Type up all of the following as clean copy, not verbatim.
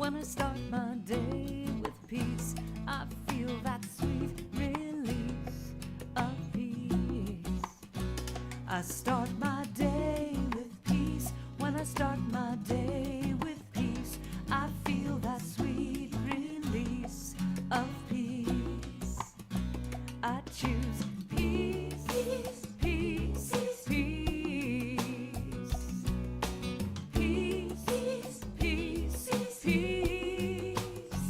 When I start my day with peace, I feel that sweet release of peace. I start my day with peace. When I start my day with peace, I feel that sweet release of peace. I choose peace, peace, peace, peace, peace, peace, peace, peace.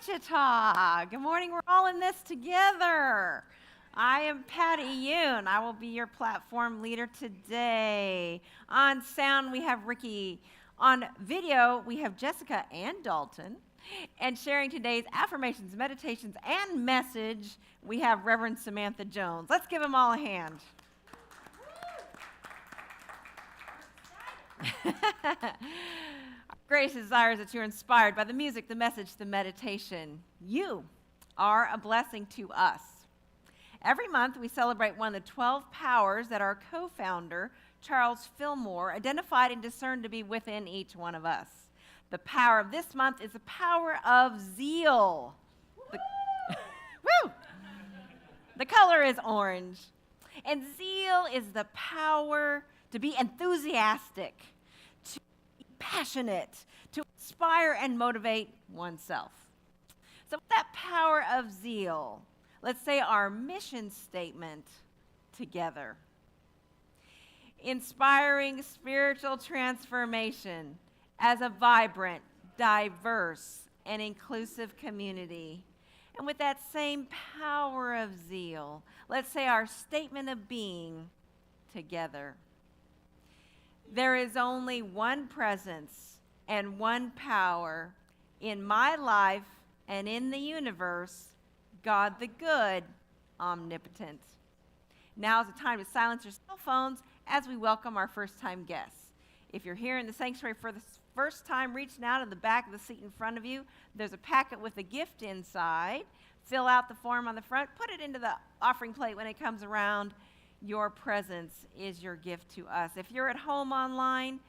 Wichita. Good morning. We're all in this together. I am Patty Yoon. I will be your platform leader today. On sound, we have Ricky. On video, we have Jessica and Dalton. And sharing today's affirmations, meditations, and message, we have Reverend Samantha Jones. Let's give them all a hand. Our greatest desire is that you're inspired by the music, the message, the meditation. You are a blessing to us. Every month, we celebrate one of the 12 powers that our co-founder, Charles Fillmore, identified and discerned to be within each one of us. The power of this month is the power of zeal. Woo! The color is orange. And zeal is the power to be enthusiastic, to be passionate, to inspire and motivate oneself. So with that power of zeal, let's say our mission statement together. Inspiring spiritual transformation as a vibrant, diverse, and inclusive community. And with that same power of zeal, let's say our statement of being together. There is only one presence and one power in my life and in the universe, God the good, omnipotent. Now is the time to silence your cell phones as we welcome our first-time guests. If you're here in the sanctuary for the first time, reaching out in the back of the seat in front of you, there's a packet with a gift inside. Fill out the form on the front, put it into the offering plate when it comes around. Your presence is your gift to us. If you're at home online,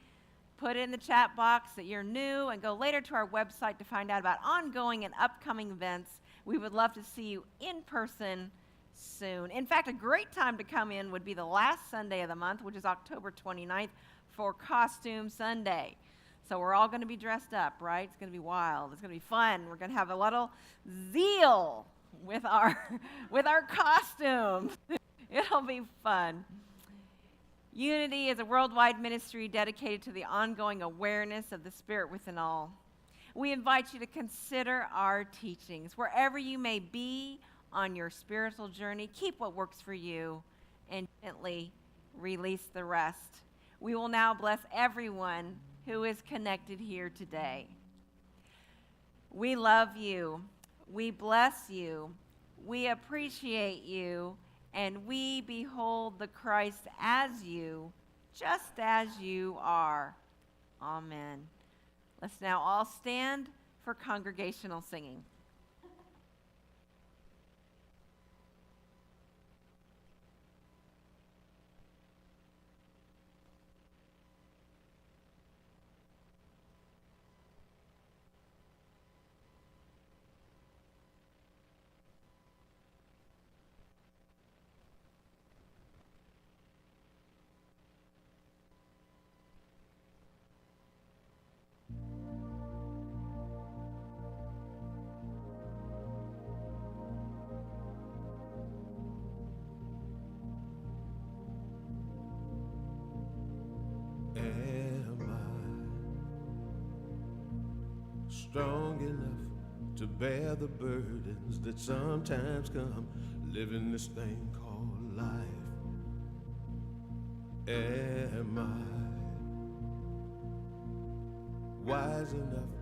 put in the chat box that you're new and go later to our website to find out about ongoing and upcoming events. We would love to see you in person soon. In fact, a great time to come in would be the last Sunday of the month, which is October 29th, for Costume Sunday. So we're all going to be dressed up, right? It's going to be wild. It's going to be fun. We're going to have a little zeal with our costumes. It'll be fun. Unity is a worldwide ministry dedicated to the ongoing awareness of the Spirit within all. We invite you to consider our teachings. Wherever you may be on your spiritual journey, keep what works for you and gently release the rest. We will now bless everyone who is connected here today. We love you. We bless you. We appreciate you. And we behold the Christ as you, just as you are. Amen. Let's now all stand for congregational singing. Strong enough to bear the burdens that sometimes come living this thing called life? Am I wise enough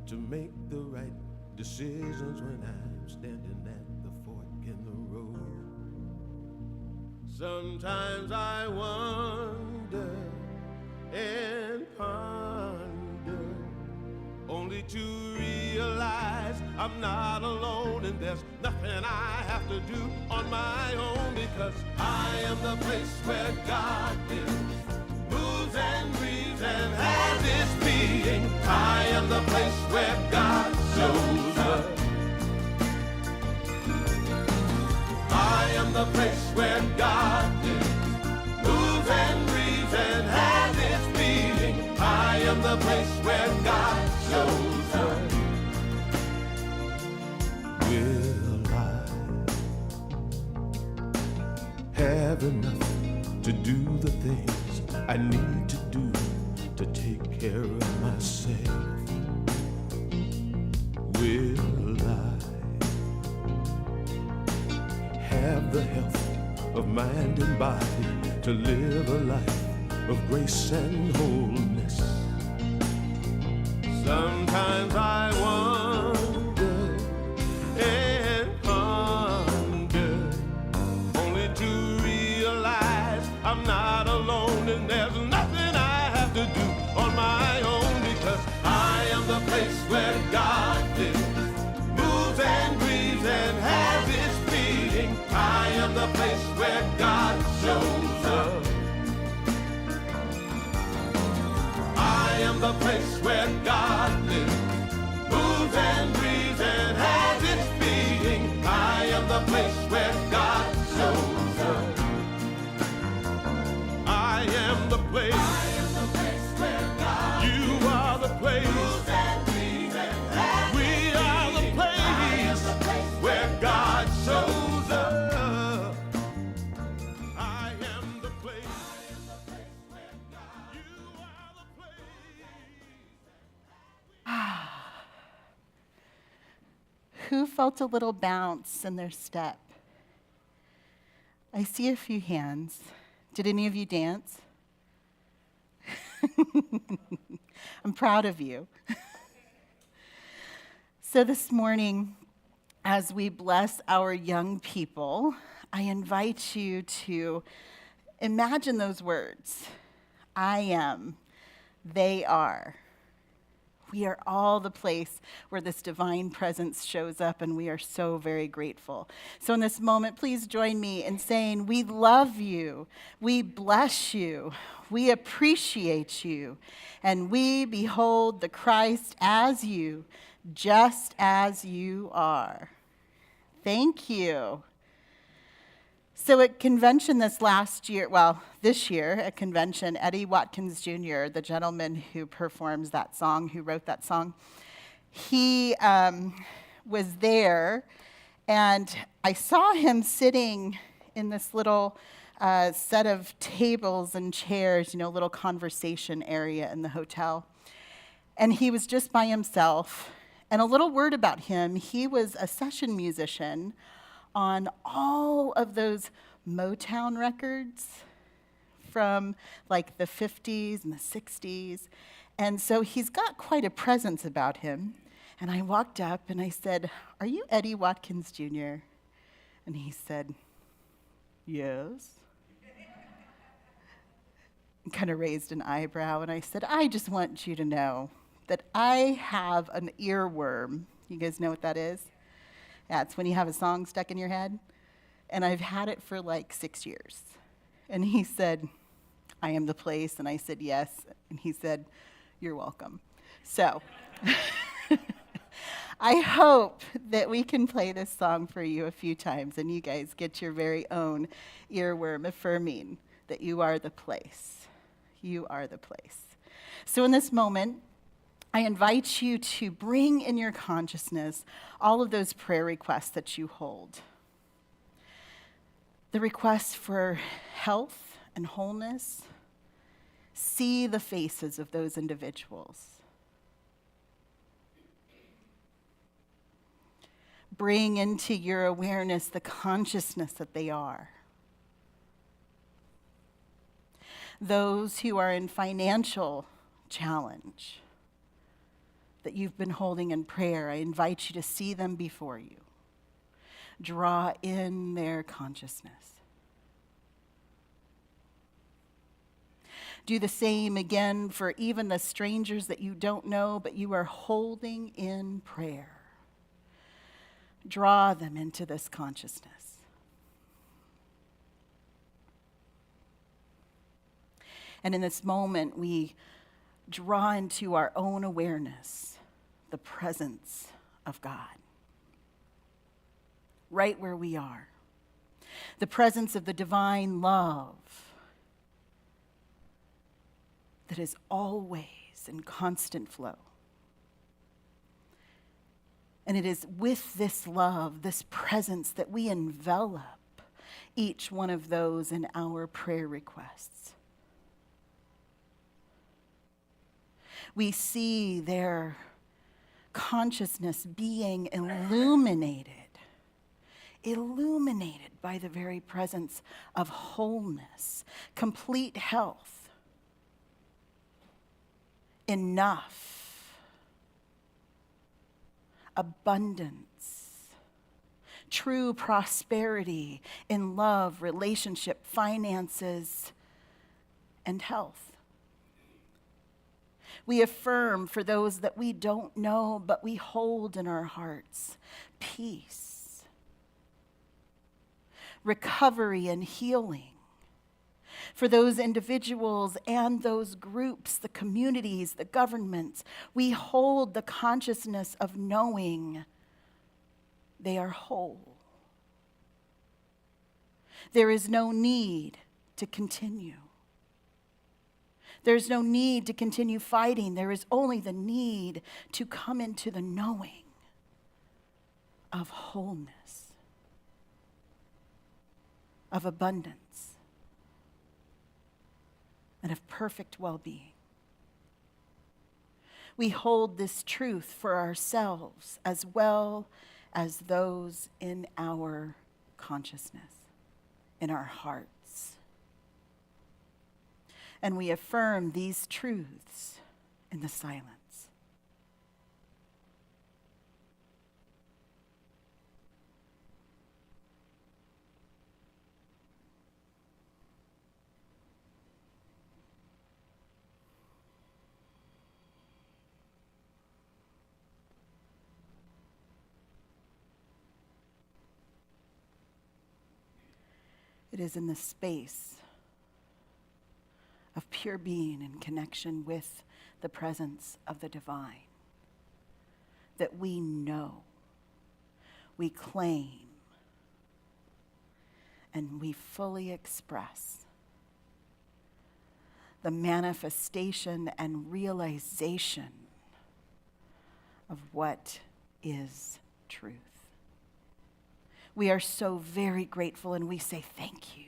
to make the right decisions when I'm standing at the fork in the road? Sometimes I wonder and ponder, only to realize I'm not alone and there's nothing I have to do on my own, because I am the place where God lives, moves and breathes and has its being. I am the place where God shows up. I am the place where God lives, moves and breathes and has its being. I am the place where God shows up. Will I have enough to do the things I need to do to take care of myself? Will I have the health of mind and body to live a life of grace and wholeness. Sometimes I wonder and ponder, only to realize I'm not alone and there's nothing I have to do on my own, because I am the place where God lives, moves and breathes and has its being. I am the place where God shows up. I am the place where God lives, moves and breathes and has its being. I am the place where God shows up. I am the place. I am the place where God You are the place. Moves and breathes and has We are the place. I am the place where God shows up. I am the place. I am the place where God You are the place. Who felt a little bounce in their step? I see a few hands. Did any of you dance? I'm proud of you. So this morning, as we bless our young people, I invite you to imagine those words. I am, they are. We are all the place where this divine presence shows up, and we are so very grateful. So in this moment, please join me in saying, we love you, we bless you, we appreciate you, and we behold the Christ as you, just as you are. Thank you. So at convention this year at convention, Eddie Watkins Jr., the gentleman who performs that song, who wrote that song, he was there, and I saw him sitting in this little set of tables and chairs, little conversation area in the hotel. And he was just by himself. And a little word about him, he was a session musician on all of those Motown records from like the 50s and the 60s. And so he's got quite a presence about him. And I walked up and I said, "Are you Eddie Watkins Jr.?" And he said, "Yes." And kind of raised an eyebrow. And I said, "I just want you to know that I have an earworm." You guys know what that is? Yeah, it's when you have a song stuck in your head. And I've had it for like 6 years. And he said, "I am the place." And I said, "Yes." And he said, "You're welcome." So I hope that we can play this song for you a few times and you guys get your very own earworm affirming that you are the place. You are the place. So in this moment, I invite you to bring in your consciousness all of those prayer requests that you hold. The requests for health and wholeness. See the faces of those individuals. Bring into your awareness the consciousness that they are. Those who are in financial challenge that you've been holding in prayer, I invite you to see them before you. Draw in their consciousness. Do the same again for even the strangers that you don't know, but you are holding in prayer. Draw them into this consciousness. And in this moment, we draw into our own awareness the presence of God. Right where we are. The presence of the divine love that is always in constant flow. And it is with this love, this presence, that we envelop each one of those in our prayer requests. We see their consciousness being illuminated illuminated by the very presence of wholeness, complete health, enough, abundance, true prosperity in love, relationship, finances, and health. We affirm for those that we don't know, but we hold in our hearts, peace, recovery, and healing. For those individuals and those groups, the communities, the governments, we hold the consciousness of knowing they are whole. There is no need to continue. There's no need to continue fighting. There is only the need to come into the knowing of wholeness, of abundance, and of perfect well-being. We hold this truth for ourselves as well as those in our consciousness, in our hearts. And we affirm these truths in the silence. It is in the space of pure being in connection with the presence of the divine that we know, we claim, and we fully express the manifestation and realization of what is truth. We are so very grateful, and we say thank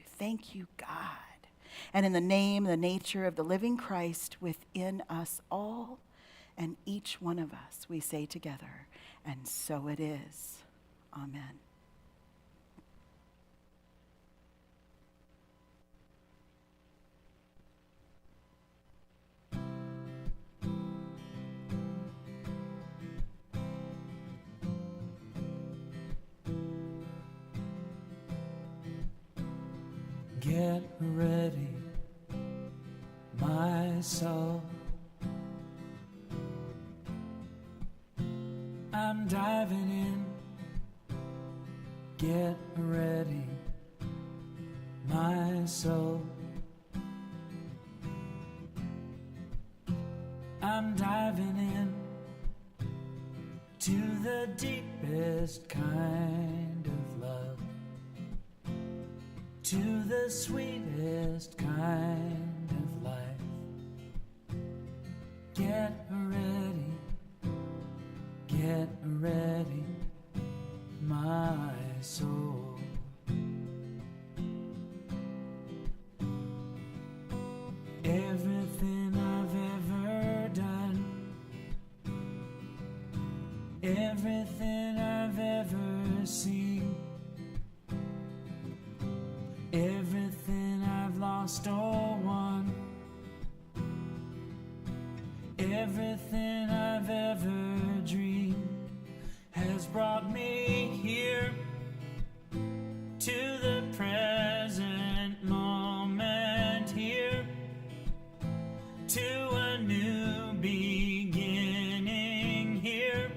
you, God. And in the name, the nature of the living Christ within us all and each one of us, we say together, and so it is. Amen. Get ready, my soul. I'm diving in. Get ready, my soul. I'm diving in to the deepest kind of love, to the sweetest kind of life. Get ready, my soul. Everything I've ever done, everything I've ever seen, everything I've lost or won, everything I've ever dreamed has brought me here to the present moment, here to a new beginning, here,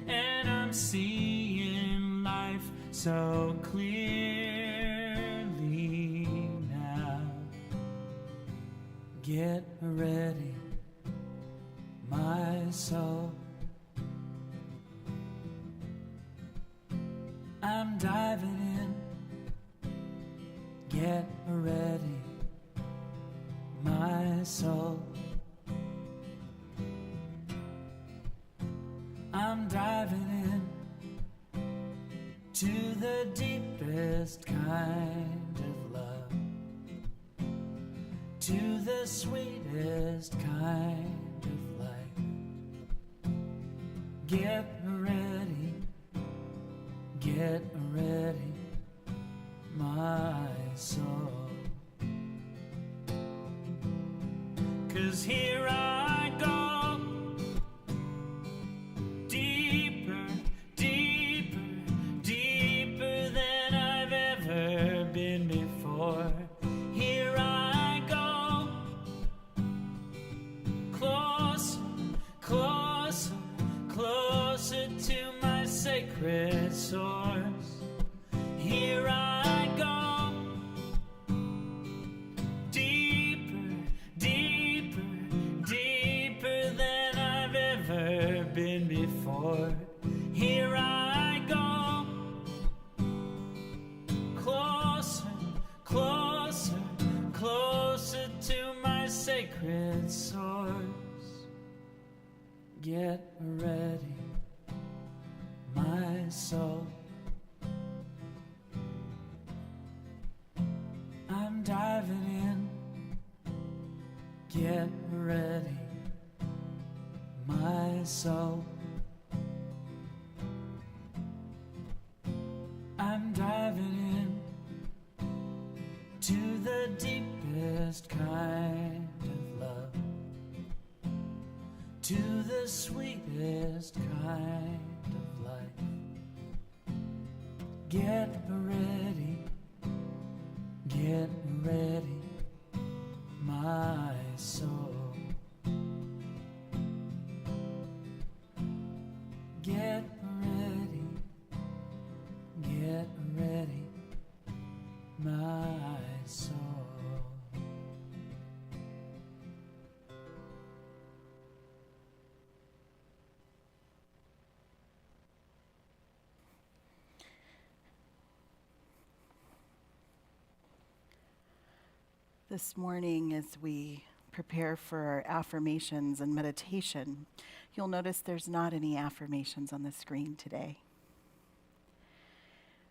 and I'm seeing life so clearly now. Get ready, my soul. I'm diving in. Get ready, my soul. I'm diving in to the deepest kind of love, to the sweetest kind of life. Get ready, get Get ready, my soul. 'Cause here I go, deeper, deeper, deeper than I've ever been before. Here I go, closer, closer, closer to my sacred source. Here I go, deeper, deeper, deeper than I've ever been before. Here I go, closer, closer, closer to my sacred source. Get ready, my soul. I'm diving in. Get ready, my soul. I'm diving in to the deepest kind of love, to the sweetest kind of life. Get ready, my soul. Get ready, my soul. This morning, as we prepare for our affirmations and meditation, you'll notice there's not any affirmations on the screen today.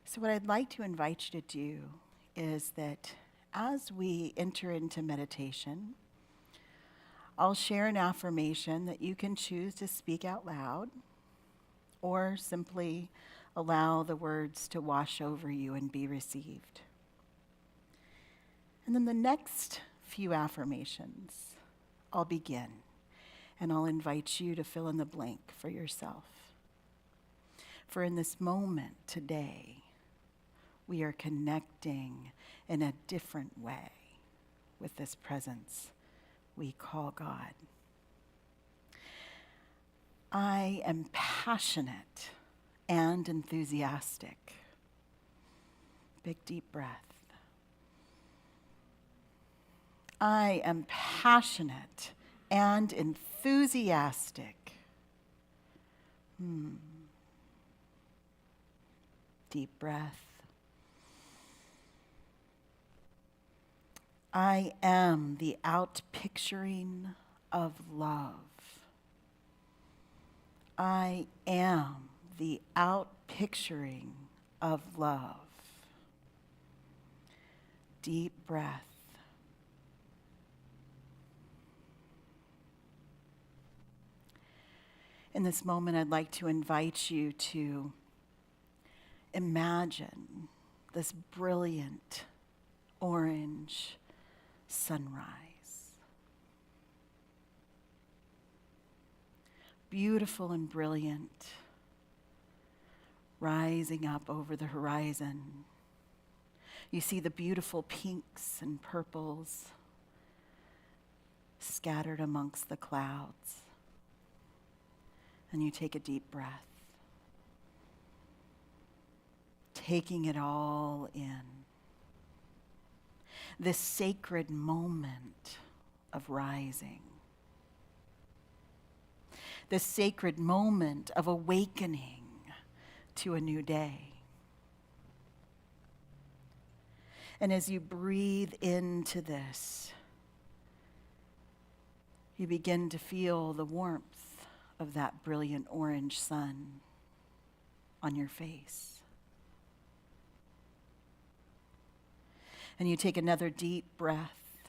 So what I'd like to invite you to do is that as we enter into meditation, I'll share an affirmation that you can choose to speak out loud or simply allow the words to wash over you and be received. And then the next few affirmations, I'll begin, and I'll invite you to fill in the blank for yourself. For in this moment today, we are connecting in a different way with this presence we call God. I am passionate and enthusiastic. Big deep breath. I am passionate and enthusiastic. Deep breath. I am the outpicturing of love. I am the outpicturing of love. Deep breath. In this moment, I'd like to invite you to imagine this brilliant orange sunrise. Beautiful and brilliant, rising up over the horizon. You see the beautiful pinks and purples scattered amongst the clouds. And you take a deep breath, taking it all in. This sacred moment of rising. This sacred moment of awakening to a new day. And as you breathe into this, you begin to feel the warmth of that brilliant orange sun on your face. And you take another deep breath,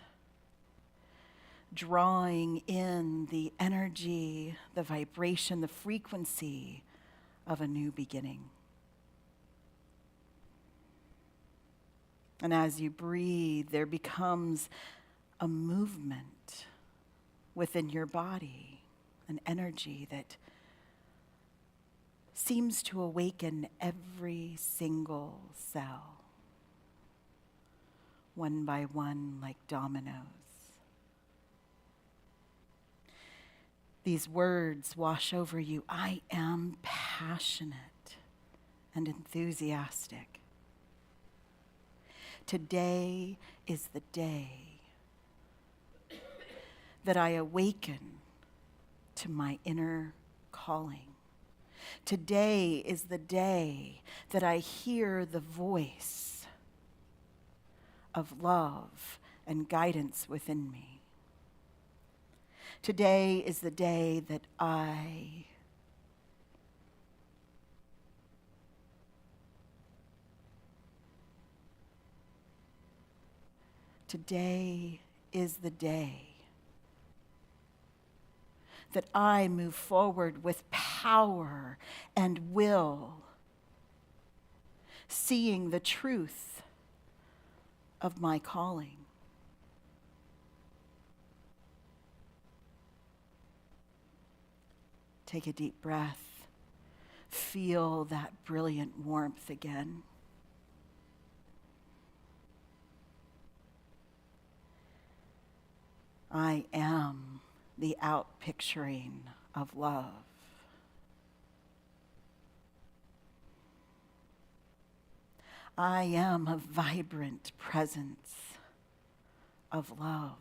drawing in the energy, the vibration, the frequency of a new beginning. And as you breathe, there becomes a movement within your body, an energy that seems to awaken every single cell, one by one, like dominoes. These words wash over you. I am passionate and enthusiastic. Today is the day that I awaken to my inner calling. Today is the day that I hear the voice of love and guidance within me. Today is the day that Today is the day that I move forward with power and will, seeing the truth of my calling. Take a deep breath. Feel that brilliant warmth again. I am the outpicturing of love. I am a vibrant presence of love.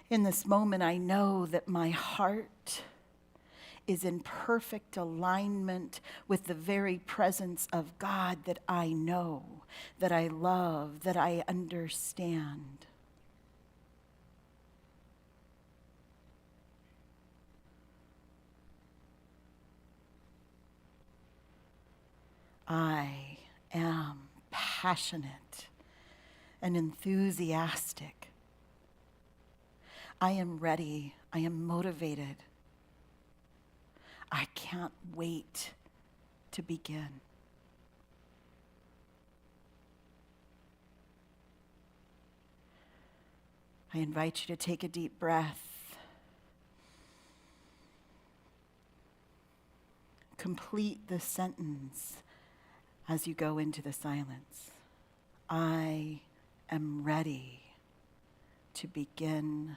In this moment, I know that my heart is in perfect alignment with the very presence of God that I know, that I love, that I understand. I am passionate and enthusiastic. I am ready. I am motivated. I can't wait to begin. I invite you to take a deep breath. Complete the sentence as you go into the silence. I am ready to begin.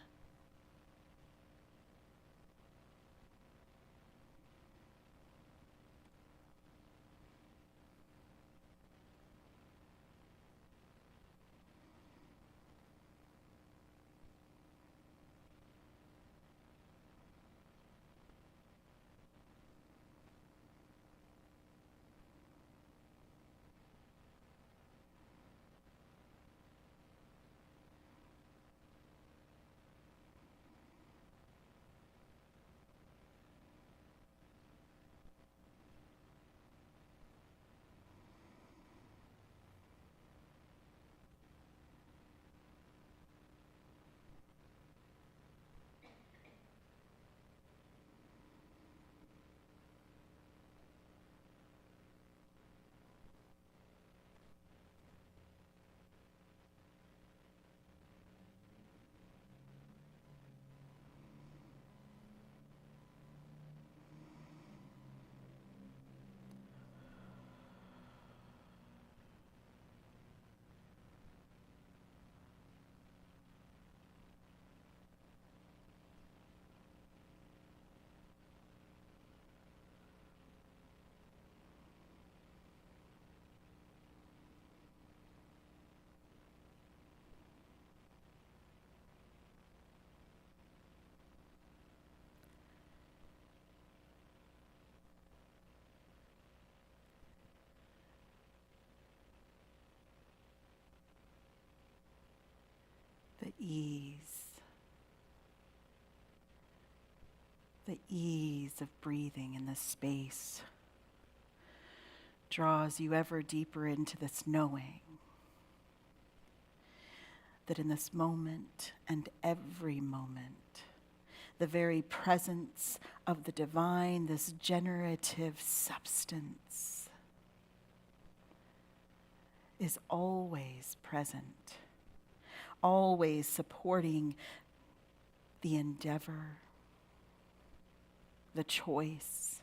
The ease of breathing in this space draws you ever deeper into this knowing that in this moment and every moment, the very presence of the divine, this generative substance, is always present, always supporting the endeavor, the choice,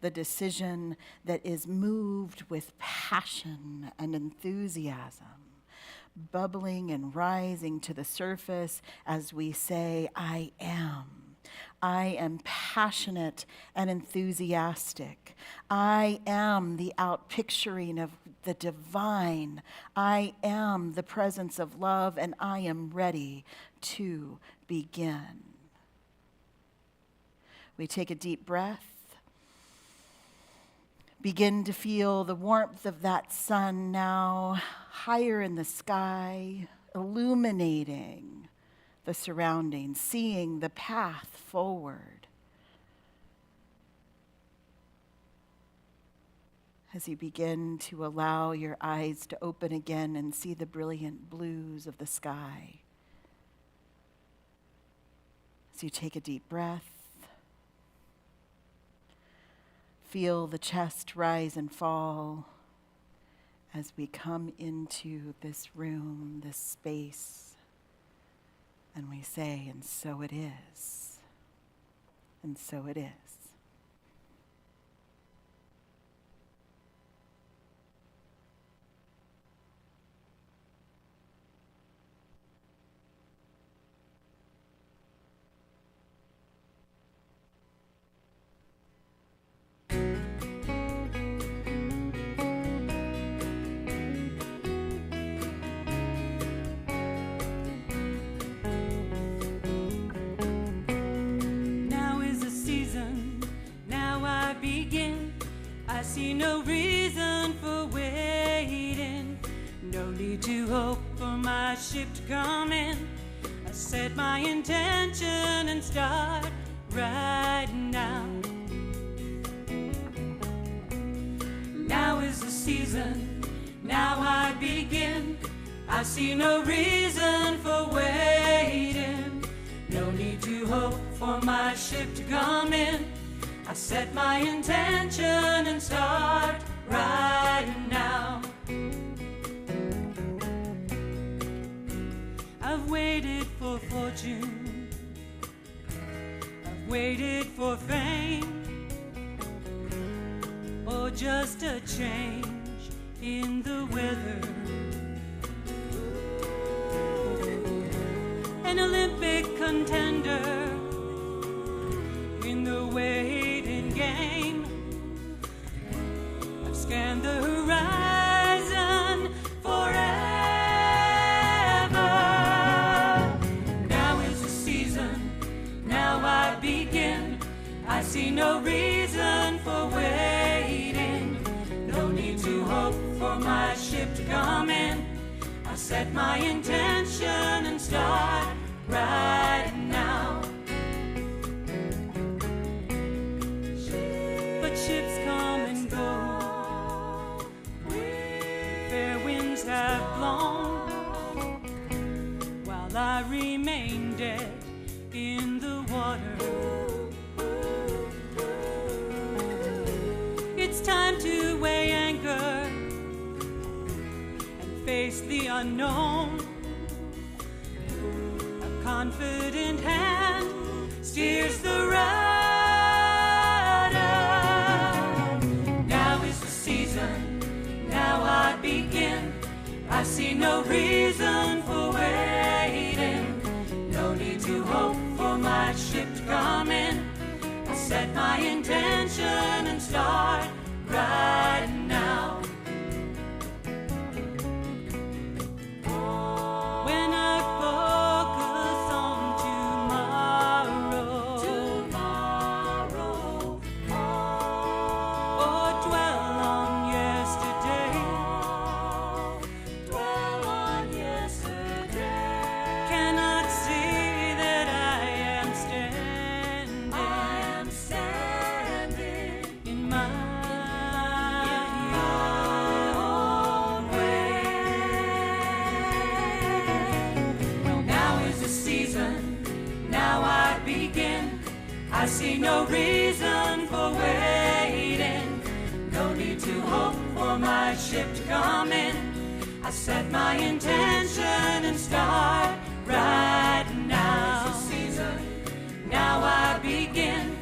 the decision that is moved with passion and enthusiasm, bubbling and rising to the surface as we say, I am. I am passionate and enthusiastic. I am the outpicturing of the divine. I am the presence of love, and I am ready to begin. We take a deep breath. Begin to feel the warmth of that sun now higher in the sky, illuminating the surroundings, seeing the path forward. As you begin to allow your eyes to open again and see the brilliant blues of the sky. As you take a deep breath, feel the chest rise and fall as we come into this room, this space, and we say, and so it is, and so it is. I see no reason for waiting, no need to hope for my ship to come in. I set my intention and start right now. Now is the season, now I begin. I see no reason for waiting, no need to hope for my ship to come in. I set my intention and start right now. I've waited for fortune, I've waited for fame, or just a change in the weather. An Olympic contender in the waiting game. I've scanned the horizon forever. Now is the season, now I begin. I see no reason for waiting, no need to hope for my ship to come in. I set my intention and start right now. Ships come and go, fair winds have blown, while I remain dead in the water. It's time to weigh anchor and face the unknown. A confident hand steers the rudder. Now I begin. I see no reason for waiting, no need to hope for my ship to come in. I set my intention and start right now. When I focus on tomorrow, or dwell on yesterday, cannot see that I am standing I see no reason for waiting. No need to hope for my ship to come in. I set my intention and start right now. Now I begin.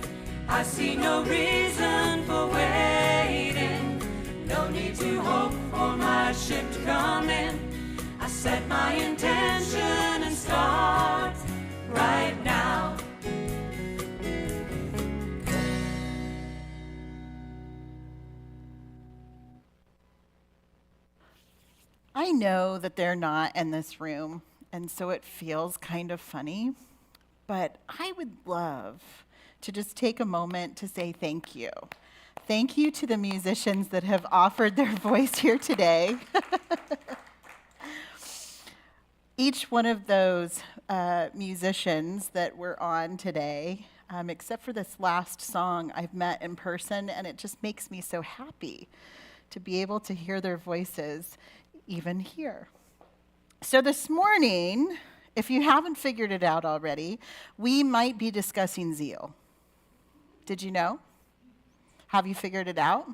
I see no reason for waiting. No need to hope for my ship to come in. I set my intention and start right now. I know that they're not in this room, and so it feels kind of funny, but I would love to just take a moment to say thank you. Thank you to the musicians that have offered their voice here today. Each one of those musicians that were on today, except for this last song, I've met in person, and it just makes me so happy to be able to hear their voices even here. So this morning, if you haven't figured it out already, we might be discussing zeal. Did you know? Have you figured it out?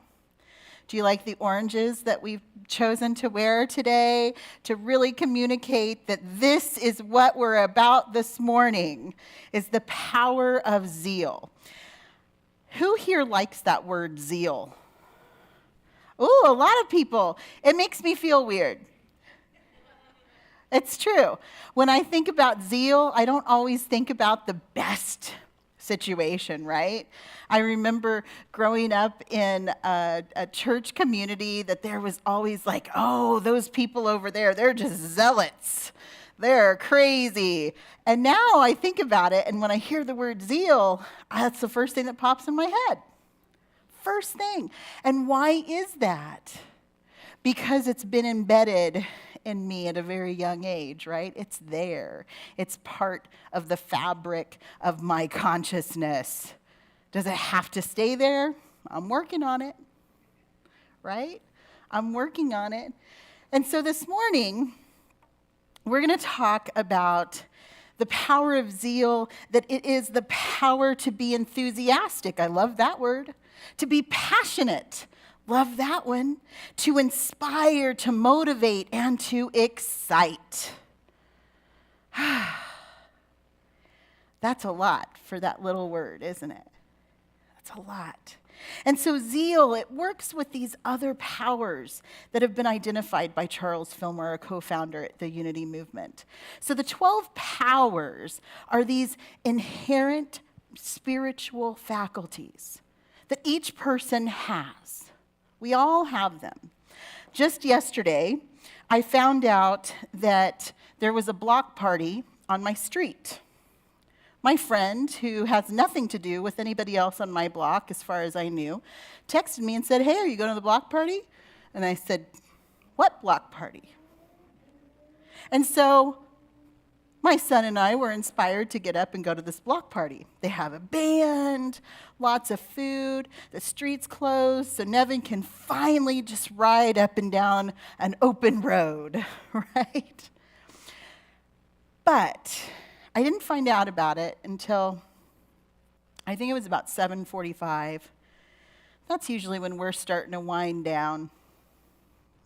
Do you like the oranges that we've chosen to wear today to really communicate that this is what we're about this morning, is the power of zeal? Who here likes that word zeal? Ooh, a lot of people. It makes me feel weird. It's true. When I think about zeal, I don't always think about the best situation, right? I remember growing up in a church community that there was always like, oh, those people over there, they're just zealots. They're crazy. And now I think about it, and when I hear the word zeal, that's the first thing that pops in my head. First thing. And why is that? Because it's been embedded in me at a very young age, right? It's there. It's part of the fabric of my consciousness. Does it have to stay there? I'm working on it, right? I'm working on it. And so this morning, we're going to talk about the power of zeal, that it is the power to be enthusiastic. I love that word. To be passionate. Love that one. To inspire, to motivate, and to excite. That's a lot for that little word, isn't it? That's a lot. And so zeal, it works with these other powers that have been identified by Charles Fillmore, a co-founder at the Unity Movement. So the 12 powers are these inherent spiritual faculties that each person has. We all have them. Just yesterday, I found out that there was a block party on my street. My friend, who has nothing to do with anybody else on my block, as far as I knew, texted me and said, hey, are you going to the block party? And I said, what block party? And so my son and I were inspired to get up and go to this block party. They have a band, lots of food, the street's closed, so Nevin can finally just ride up and down an open road, right? But I didn't find out about it until, I think it was about 7:45. That's usually when we're starting to wind down.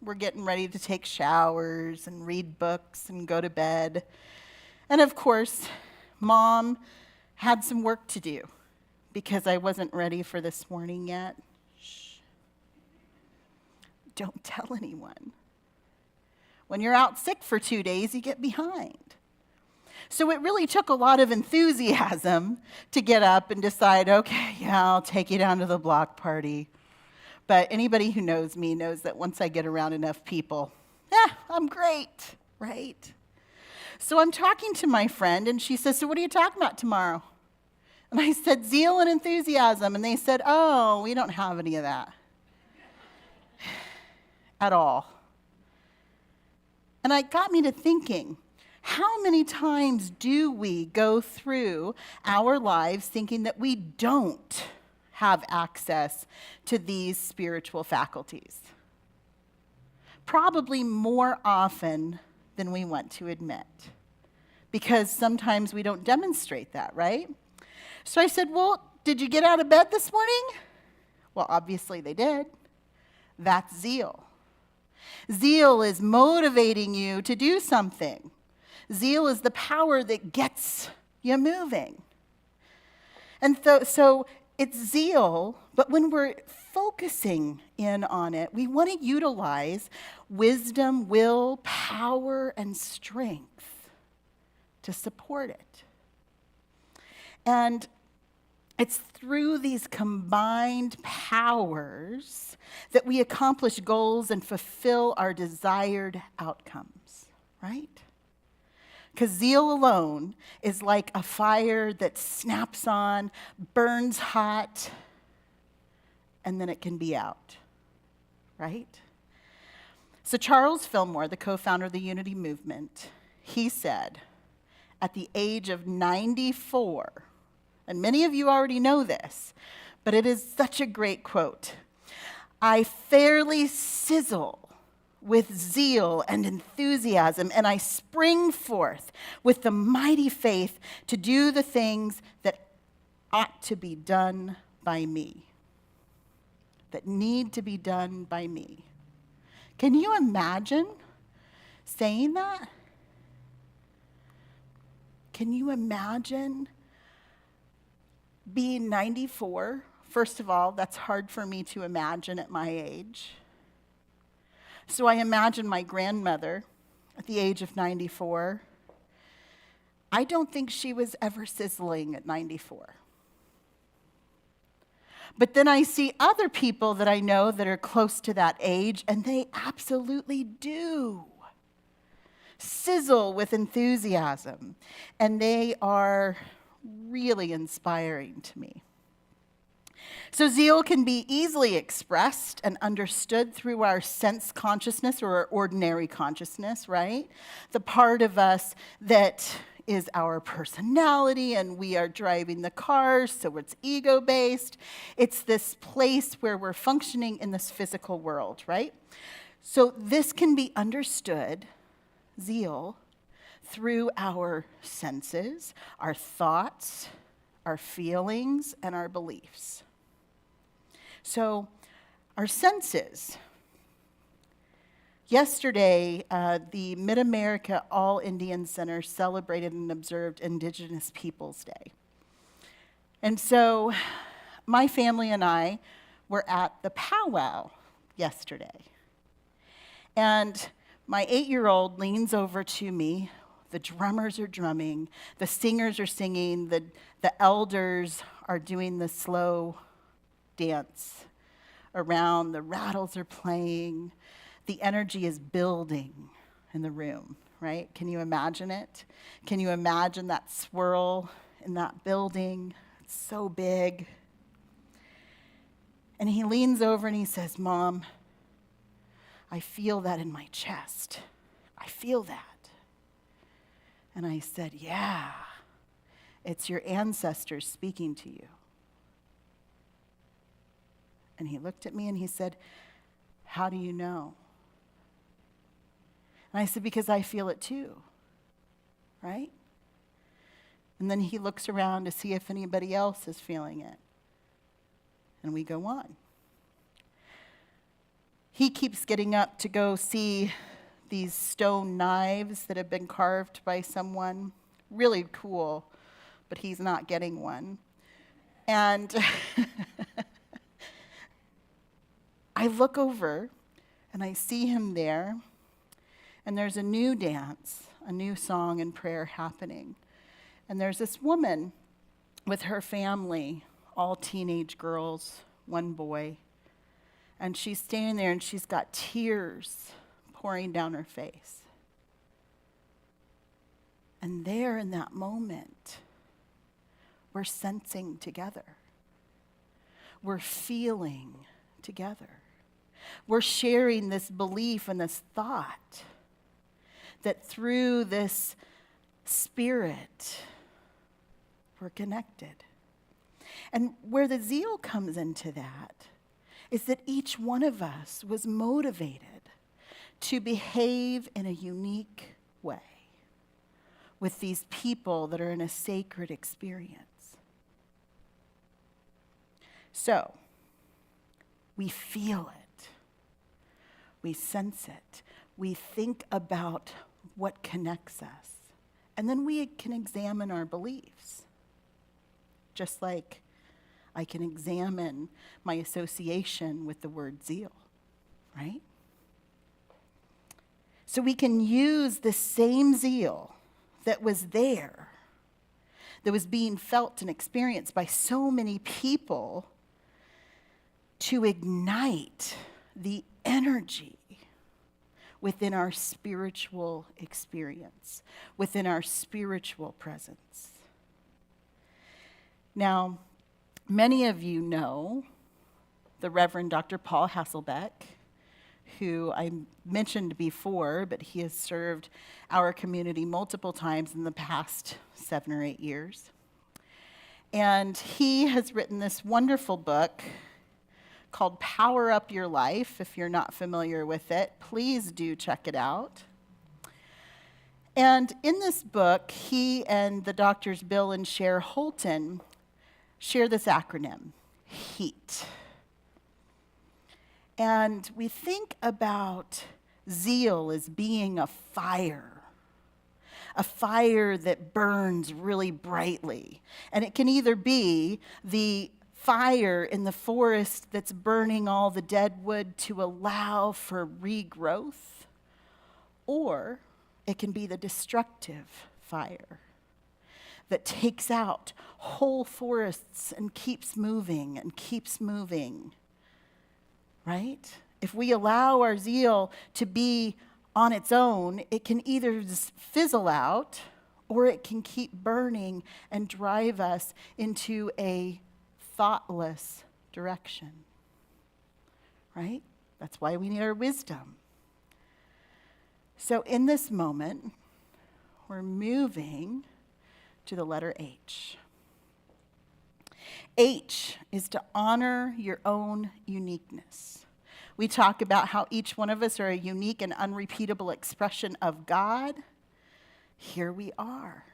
We're getting ready to take showers and read books and go to bed. And of course, Mom had some work to do because I wasn't ready for this morning yet. Shh. Don't tell anyone. When you're out sick for 2 days, you get behind. So it really took a lot of enthusiasm to get up and decide, okay, yeah, I'll take you down to the block party. But anybody who knows me knows that once I get around enough people, I'm great, right? So I'm talking to my friend, and she says, so what are you talking about tomorrow? And I said, zeal and enthusiasm. And they said, oh, we don't have any of that at all. And it got me to thinking, how many times do we go through our lives thinking that we don't have access to these spiritual faculties? Probably more often than we want to admit, because sometimes we don't demonstrate that, right? So I said, well, did you get out of bed this morning? Well, obviously they did. That's zeal. Zeal is motivating you to do something. Zeal is the power that gets you moving. And so it's zeal, but when we're focusing in on it, we want to utilize wisdom, will, power, and strength to support it. And it's through these combined powers that we accomplish goals and fulfill our desired outcomes, right? Because zeal alone is like a fire that snaps on, burns hot, and then it can be out, right? So Charles Fillmore, the co-founder of the Unity Movement, he said, at the age of 94, and many of you already know this, but it is such a great quote, I fairly sizzle with zeal and enthusiasm, and I spring forth with the mighty faith to do the things that ought to be done by me, that need to be done by me. Can you imagine saying that? Can you imagine being 94? First of all, that's hard for me to imagine at my age. So I imagine my grandmother at the age of 94. I don't think she was ever sizzling at 94. But then I see other people that I know that are close to that age, and they absolutely do sizzle with enthusiasm. And they are really inspiring to me. So zeal can be easily expressed and understood through our sense consciousness or our ordinary consciousness, right? The part of us that is our personality, and we are driving the car, so it's ego-based. It's this place where we're functioning in this physical world, right? So this can be understood, zeal, through our senses, our thoughts, our feelings, and our beliefs. So, our senses. Yesterday, the Mid-America All Indian Center celebrated and observed Indigenous Peoples Day. And so, my family and I were at the powwow yesterday. And my 8-year-old leans over to me. The drummers are drumming, the singers are singing, the elders are doing the slow dance around, the rattles are playing, the energy is building in the room, right? Can you imagine it? Can you imagine that swirl in that building? It's so big. And he leans over and he says, Mom, I feel that in my chest. I feel that. And I said, yeah, it's your ancestors speaking to you. And he looked at me and he said, how do you know? And I said, because I feel it too, right? And then he looks around to see if anybody else is feeling it. And we go on. He keeps getting up to go see these stone knives that have been carved by someone. Really cool, but he's not getting one. And I look over and I see him there, and there's a new dance, a new song and prayer happening. And there's this woman with her family, all teenage girls, one boy. And she's standing there and she's got tears pouring down her face. And there in that moment, we're sensing together. We're feeling together. We're sharing this belief and this thought that through this spirit, we're connected. And where the zeal comes into that is that each one of us was motivated to behave in a unique way with these people that are in a sacred experience. So, we feel it. We sense it. We think about what connects us. And then we can examine our beliefs. Just like I can examine my association with the word zeal, right? So we can use the same zeal that was there, that was being felt and experienced by so many people, to ignite the energy within our spiritual experience, within our spiritual presence. Now, many of you know the Reverend Dr. Paul Hasselbeck, who I mentioned before, but he has served our community multiple times in the past 7 or 8 years. And he has written this wonderful book called Power Up Your Life. If you're not familiar with it, please do check it out. And in this book, he and the doctors Bill and Cher Holton share this acronym, HEAT. And we think about zeal as being a fire that burns really brightly. And it can either be the fire in the forest that's burning all the dead wood to allow for regrowth, or it can be the destructive fire that takes out whole forests and keeps moving, right? If we allow our zeal to be on its own, it can either just fizzle out, or it can keep burning and drive us into a thoughtless direction, right? That's why we need our wisdom. So in this moment, we're moving to the letter H. H is to honor your own uniqueness. We talk about how each one of us are a unique and unrepeatable expression of God. Here we are.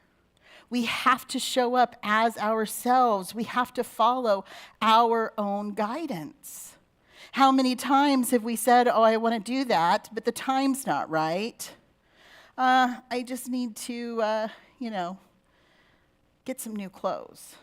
We have to show up as ourselves. We have to follow our own guidance. How many times have we said, oh, I want to do that, but the time's not right? I just need to, get some new clothes.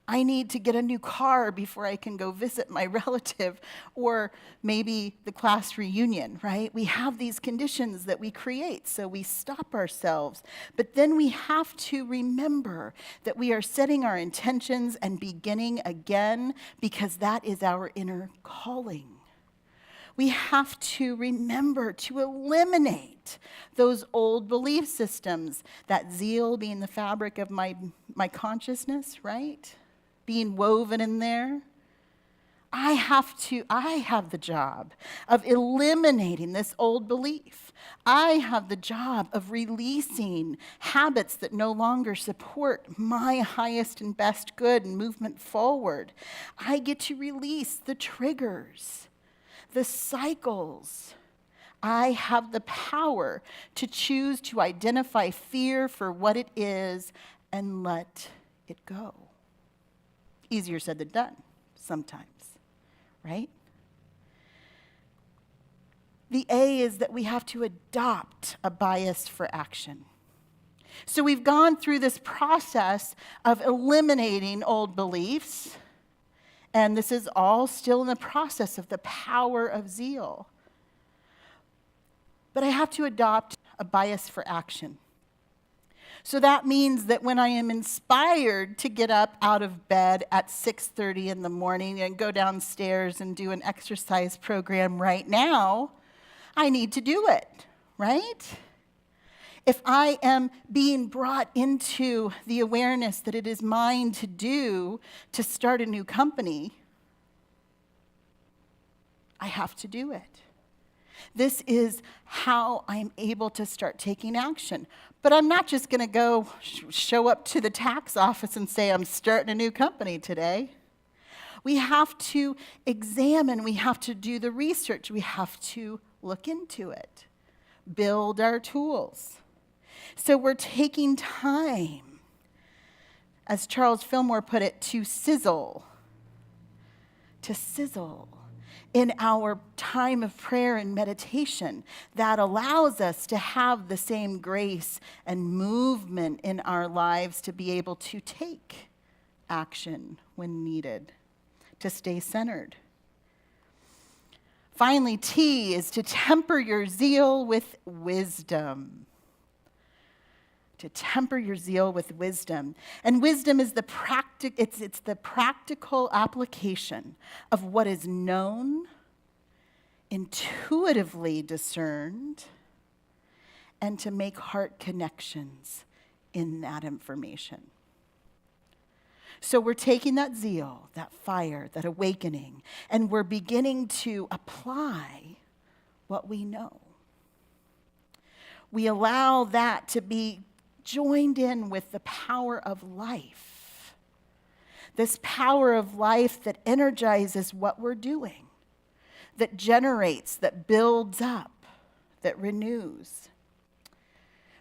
I need to get a new car before I can go visit my relative, or maybe the class reunion, right? We have these conditions that we create, so we stop ourselves. But then we have to remember that we are setting our intentions and beginning again, because that is our inner calling. We have to remember to eliminate those old belief systems, that zeal being the fabric of my consciousness, right? Being woven in there. I have the job of eliminating this old belief. I have the job of releasing habits that no longer support my highest and best good and movement forward. I get to release the triggers, the cycles. I have the power to choose to identify fear for what it is and let it go. Easier said than done sometimes, right? The A is that we have to adopt a bias for action. So we've gone through this process of eliminating old beliefs, and this is all still in the process of the power of zeal. But I have to adopt a bias for action. So that means that when I am inspired to get up out of bed at 6:30 in the morning and go downstairs and do an exercise program right now, I need to do it, right? If I am being brought into the awareness that it is mine to do to start a new company, I have to do it. This is how I'm able to start taking action. But I'm not just going to go show up to the tax office and say, I'm starting a new company today. We have to examine, we have to do the research, we have to look into it, build our tools. So we're taking time, as Charles Fillmore put it, to sizzle, to sizzle in our time of prayer and meditation that allows us to have the same grace and movement in our lives to be able to take action when needed, to stay centered. Finally, T is to temper your zeal with wisdom. To temper your zeal with wisdom. And wisdom is it's the practical application of what is known, intuitively discerned, and to make heart connections in that information. So we're taking that zeal, that fire, that awakening, and we're beginning to apply what we know. We allow that to be joined in with the power of life. This power of life that energizes what we're doing, that generates, that builds up, that renews.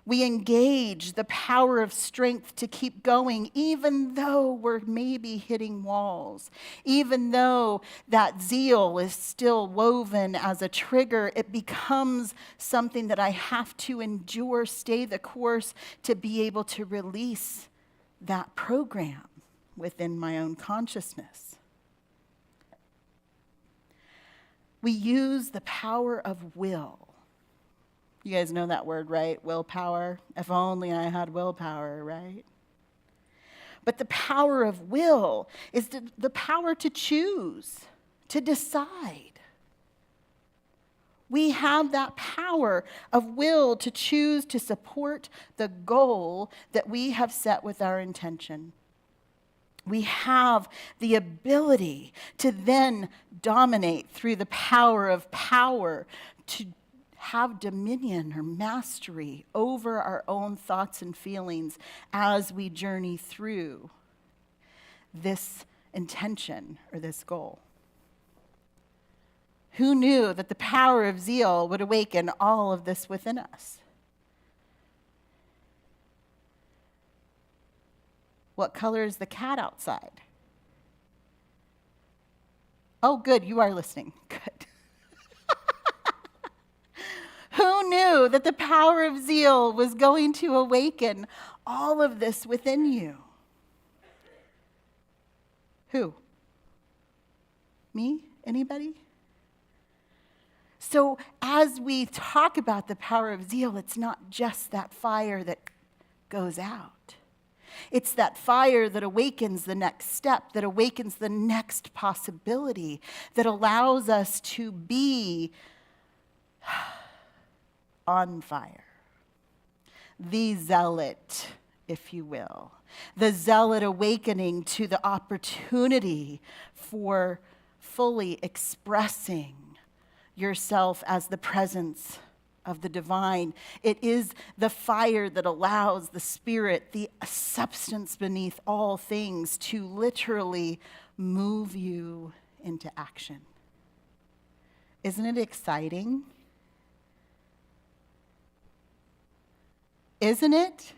We engage the power of strength to keep going, even though we're maybe hitting walls. Even though that zeal is still woven as a trigger, it becomes something that I have to endure, stay the course, to be able to release that program within my own consciousness. We use the power of will. You guys know that word, right? Willpower. If only I had willpower, right? But the power of will is the power to choose, to decide. We have that power of will to choose to support the goal that we have set with our intention. We have the ability to then dominate through the power of power, to have dominion or mastery over our own thoughts and feelings as we journey through this intention or this goal. Who knew that the power of zeal would awaken all of this within us? What color is the cat outside? Oh, good, you are listening. Good. Who knew that the power of zeal was going to awaken all of this within you? Who? Me? Anybody? So as we talk about the power of zeal, it's not just that fire that goes out. It's that fire that awakens the next step, that awakens the next possibility, that allows us to be on fire. The zealot, if you will. The zealot awakening to the opportunity for fully expressing yourself as the presence of the divine. It is the fire that allows the spirit, the substance beneath all things, to literally move you into action. Isn't it exciting? Isn't it?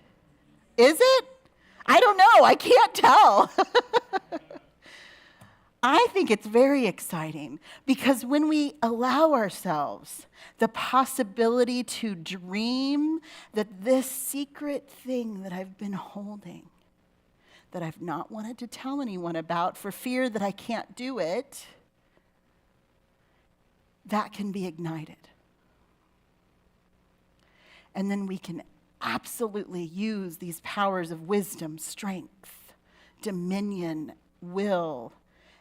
Is it? I don't know. I can't tell. I think it's very exciting because when we allow ourselves the possibility to dream that this secret thing that I've been holding, that I've not wanted to tell anyone about for fear that I can't do it, that can be ignited. And then we can absolutely use these powers of wisdom, strength, dominion, will,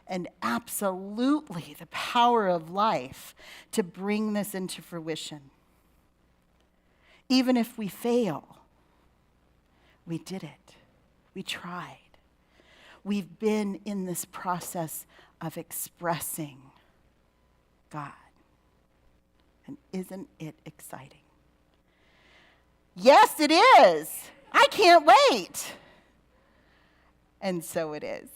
and absolutely the power of life to bring this into fruition. Even if we fail, we did it. We tried. We've been in this process of expressing God. And isn't it exciting? Yes, it is. I can't wait. And so it is.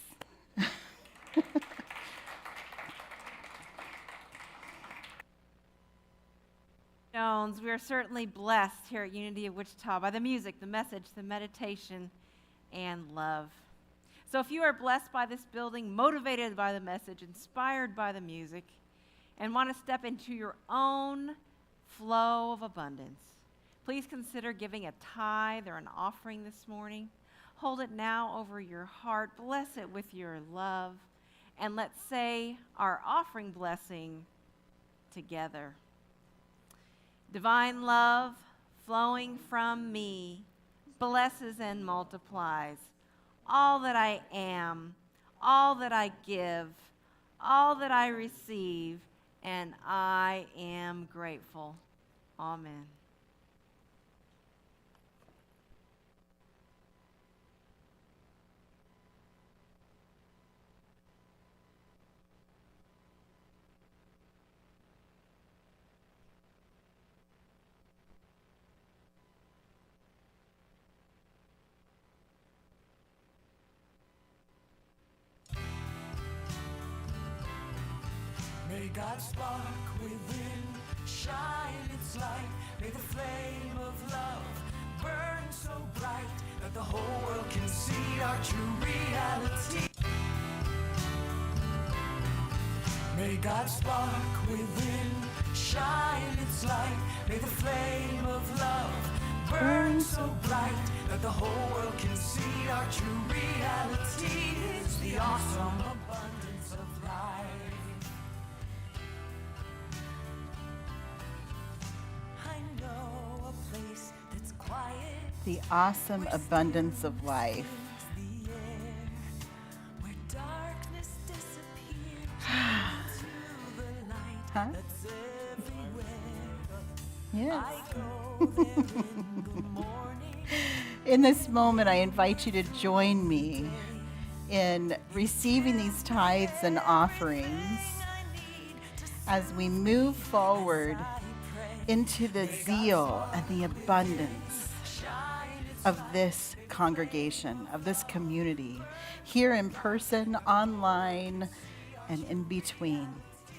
Jones, we are certainly blessed here at Unity of Wichita by the music, the message, the meditation, and love. So if you are blessed by this building, motivated by the message, inspired by the music, and want to step into your own flow of abundance, please consider giving a tithe or an offering this morning. Hold it now over your heart. Bless it with your love. And let's say our offering blessing together. Divine love flowing from me blesses and multiplies all that I am, all that I give, all that I receive, and I am grateful. Amen. May God's spark within shine its light. May the flame of love burn so bright that the whole world can see our true reality. May God's spark within shine its light. May the flame of love burn so bright that the whole world can see our true reality. It's the awesome abundance of life. The awesome abundance of life. Huh? Yes. In this moment, I invite you to join me in receiving these tithes and offerings as we move forward into the zeal and the abundance of this congregation, of this community, here in person, online, and in between.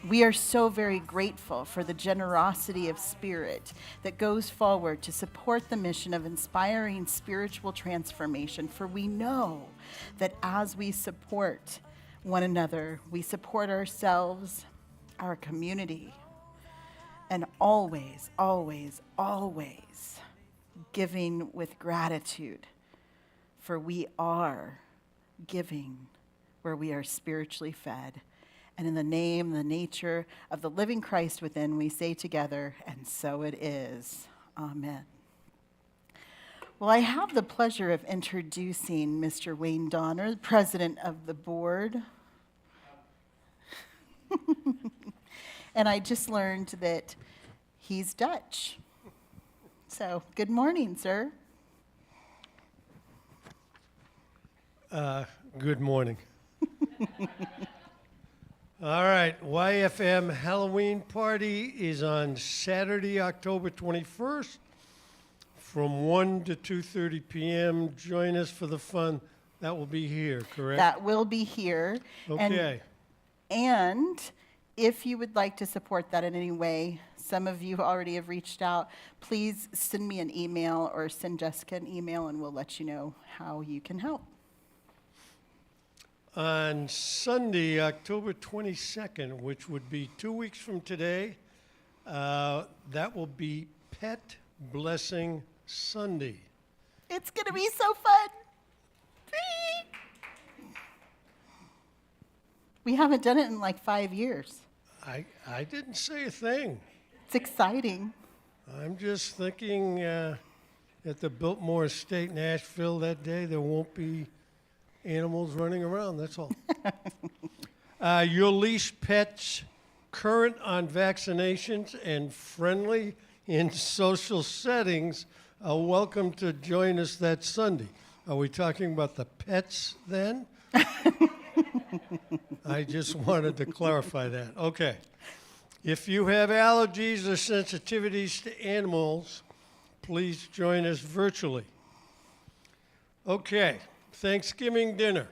We are so very grateful for the generosity of spirit that goes forward to support the mission of inspiring spiritual transformation, for we know that as we support one another, we support ourselves, our community, and always, always, always giving with gratitude, for we are giving where we are spiritually fed. And in the name, the nature of the living Christ within, we say together, and so it is. Amen. Well, I have the pleasure of introducing Mr. Wayne Donner, the president of the board. And I just learned that he's Dutch. So, good morning, sir. Good morning. All right, YFM Halloween party is on Saturday, October 21st from 1 to 2:30 p.m. Join us for the fun. That will be here, correct? That will be here. Okay. And if you would like to support that in any way, some of you already have reached out, please send me an email or send Jessica an email and we'll let you know how you can help. On Sunday, October 22nd, which would be 2 weeks from today, that will be Pet Blessing Sunday. It's going to be so fun. We haven't done it in like 5 years. I didn't say a thing. It's exciting. I'm just thinking at the Biltmore Estate in Asheville that day, there won't be animals running around, that's all. Your leash pets current on vaccinations and friendly in social settings are welcome to join us that Sunday. Are we talking about the pets then? I just wanted to clarify that. Okay. If you have allergies or sensitivities to animals, please join us virtually. Okay. Thanksgiving dinner.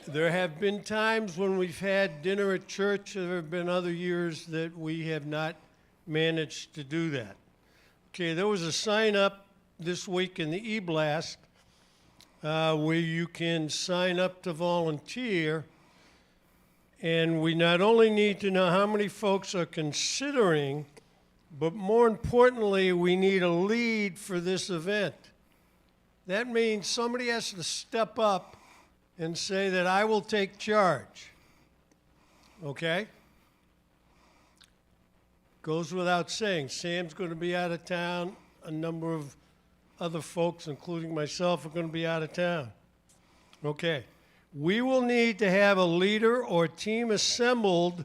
There have been times when we've had dinner at church. There have been other years that we have not managed to do that. Okay, there was a sign up this week in the e-blast where you can sign up to volunteer. And we not only need to know how many folks are considering, but more importantly, we need a lead for this event. That means somebody has to step up and say that I will take charge. Okay? Goes without saying, Sam's going to be out of town. A number of other folks, including myself, are going to be out of town. Okay. We will need to have a leader or team assembled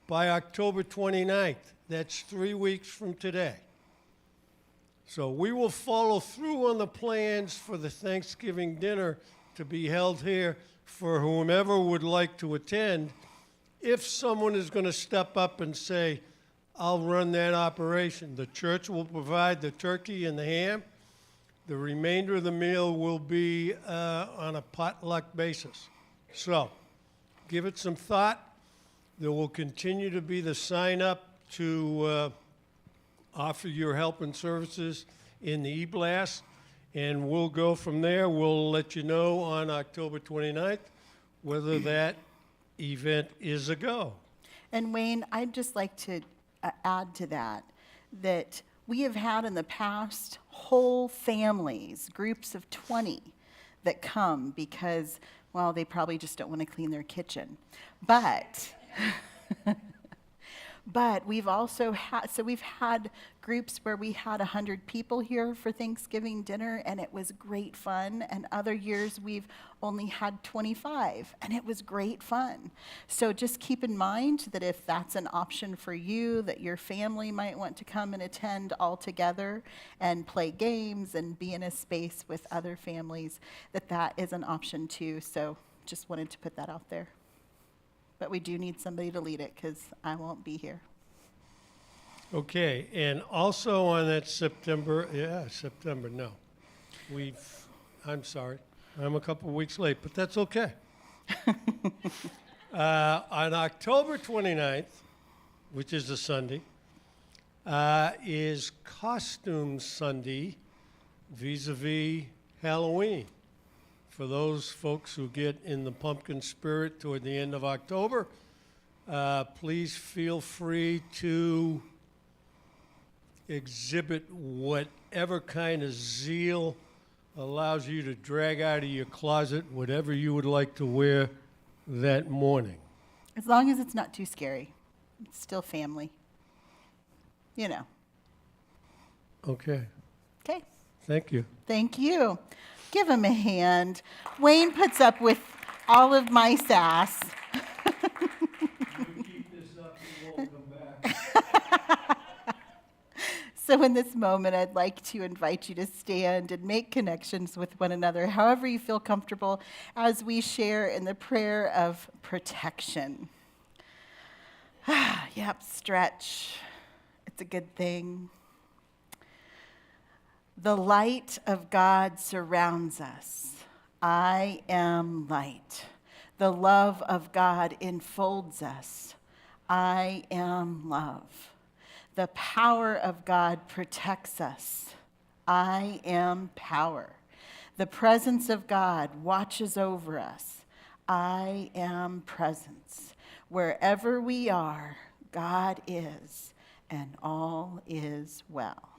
by October 29th. That's 3 weeks from today. So we will follow through on the plans for the Thanksgiving dinner to be held here for whomever would like to attend. If someone is going to step up and say, I'll run that operation, the church will provide the turkey and the ham. The remainder of the meal will be on a potluck basis. So give it some thought. There will continue to be the sign up to offer your help and services in the e-blast, and we'll go from there. We'll let you know on October 29th whether that event is a go. And Wayne, I'd just like to add to that we have had in the past whole families, groups of 20 that come because, well, they probably just don't want to clean their kitchen. But we've also had groups where we had 100 people here for Thanksgiving dinner, and it was great fun. And other years we've only had 25, and it was great fun. So just keep in mind that if that's an option for you, that your family might want to come and attend all together and play games and be in a space with other families, that is an option too. So just wanted to put that out there. But we do need somebody to lead it because I won't be here. Okay, and also on that I'm sorry, I'm a couple of weeks late, but that's okay. On October 29th, which is a Sunday, is Costume Sunday vis-a-vis Halloween. For those folks who get in the pumpkin spirit toward the end of October, please feel free to exhibit whatever kind of zeal allows you to drag out of your closet whatever you would like to wear that morning. As long as it's not too scary. It's still family. You know. Okay. Okay. Thank you. Thank you. Give him a hand. Wayne puts up with all of my sass. Keep this up, you won't come back. So in this moment, I'd like to invite you to stand and make connections with one another, however you feel comfortable, as we share in the prayer of protection. Yep, stretch. It's a good thing. The light of God surrounds us. I am light. The love of God enfolds us. I am love. The power of God protects us. I am power. The presence of God watches over us. I am presence. Wherever we are, God is, and all is well.